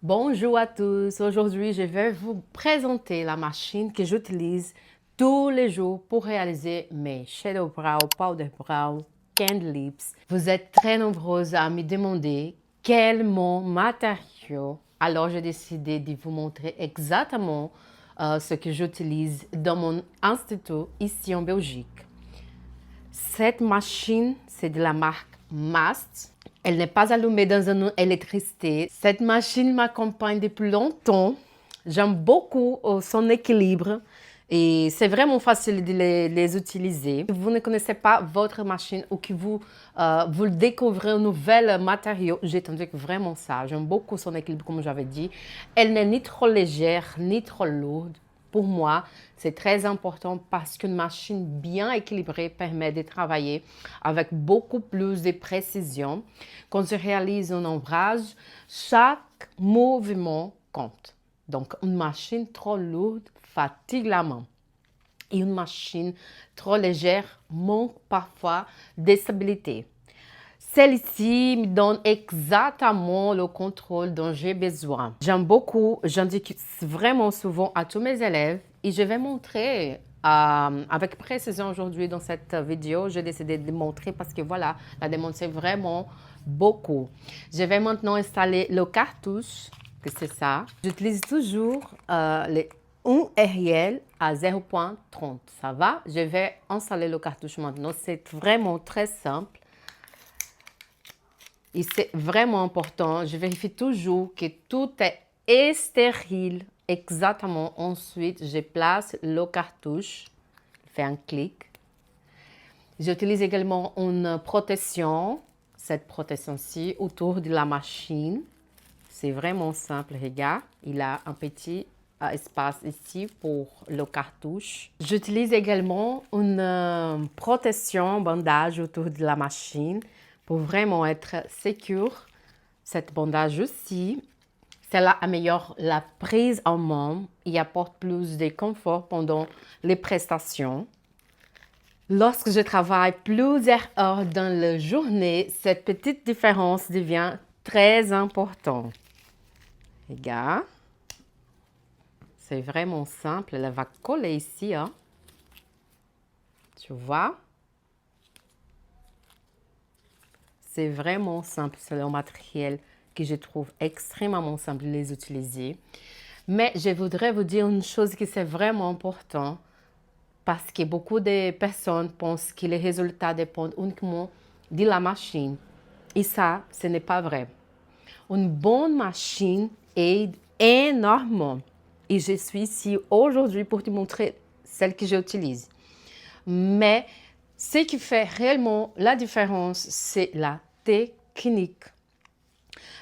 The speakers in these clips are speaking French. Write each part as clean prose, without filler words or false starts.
Bonjour à tous, aujourd'hui je vais vous présenter la machine que j'utilise tous les jours pour réaliser mes shadow brow, powder brow, candle lips. Vous êtes très nombreuses à me demander quel mon matériau. Alors j'ai décidé de vous montrer exactement ce que j'utilise dans mon institut ici en Belgique. Cette machine, c'est de la marque Mast. Elle n'est pas allumée dans une électricité. Cette machine m'accompagne depuis longtemps. J'aime beaucoup son équilibre et c'est vraiment facile de les utiliser. Si vous ne connaissez pas votre machine ou que vous découvrez un nouvel matériau, j'ai tendu vraiment ça. J'aime beaucoup son équilibre, comme j'avais dit. Elle n'est ni trop légère, ni trop lourde. Pour moi, c'est très important parce qu'une machine bien équilibrée permet de travailler avec beaucoup plus de précision. Quand je réalise un ombrage, chaque mouvement compte. Donc, une machine trop lourde fatigue la main. Et une machine trop légère manque parfois de stabilité. Celle-ci me donne exactement le contrôle dont j'ai besoin. J'aime beaucoup, j'indique vraiment souvent à tous mes élèves et je vais montrer avec précision aujourd'hui dans cette vidéo. J'ai décidé de montrer parce que voilà, la demande c'est vraiment beaucoup. Je vais maintenant installer le cartouche, que c'est ça. J'utilise toujours les 1 RL à 0.30. Ça va? Je vais installer le cartouche maintenant. C'est vraiment très simple. Et c'est vraiment important, je vérifie toujours que tout est stérile exactement. Ensuite, je place le cartouche, je fais un clic. J'utilise également une protection, cette protection-ci, autour de la machine. C'est vraiment simple, regarde. Il a un petit espace ici pour le cartouche. J'utilise également une protection, bandage autour de la machine pour vraiment être sécure. Cette bandage aussi, cela améliore la prise en main et apporte plus de confort pendant les prestations. Lorsque je travaille plusieurs heures dans la journée, cette petite différence devient très importante. Regarde, c'est vraiment simple. Elle va coller ici, hein. Tu vois? C'est vraiment simple, c'est un matériel que je trouve extrêmement simple de les utiliser. Mais je voudrais vous dire une chose qui c'est vraiment important parce que beaucoup de personnes pensent que les résultats dépendent uniquement de la machine. Et ça, ce n'est pas vrai. Une bonne machine aide énormément. Et je suis ici aujourd'hui pour te montrer celle que j'utilise. Mais ce qui fait réellement la différence, c'est la technique.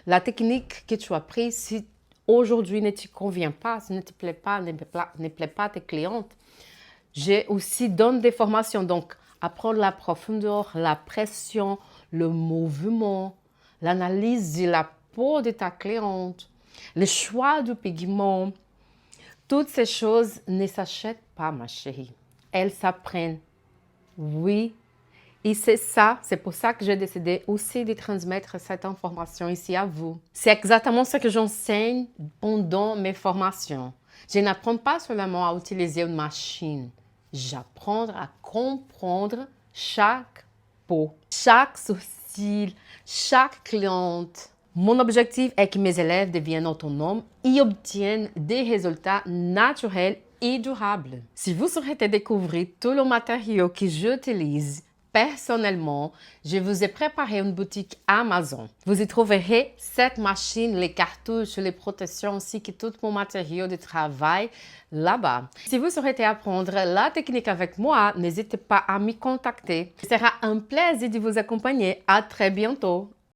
La technique que tu as prise, si aujourd'hui ne te convient pas, si ne te plaît pas, ne plaît pas à tes clientes, j'ai aussi donné des formations. Donc, apprendre la profondeur, la pression, le mouvement, l'analyse de la peau de ta cliente, le choix du pigment. Toutes ces choses ne s'achètent pas, ma chérie. Elles s'apprennent. Oui, et c'est ça, c'est pour ça que j'ai décidé aussi de transmettre cette information ici à vous. C'est exactement ce que j'enseigne pendant mes formations. Je n'apprends pas seulement à utiliser une machine, j'apprends à comprendre chaque peau, chaque sourcil, chaque cliente. Mon objectif est que mes élèves deviennent autonomes et obtiennent des résultats naturels et durables. Si vous souhaitez découvrir tout le matériau que j'utilise personnellement, je vous ai préparé une boutique Amazon. Vous y trouverez cette machine, les cartouches, les protections ainsi que tout mon matériau de travail là-bas. Si vous souhaitez apprendre la technique avec moi, n'hésitez pas à me contacter. Ce sera un plaisir de vous accompagner. À très bientôt.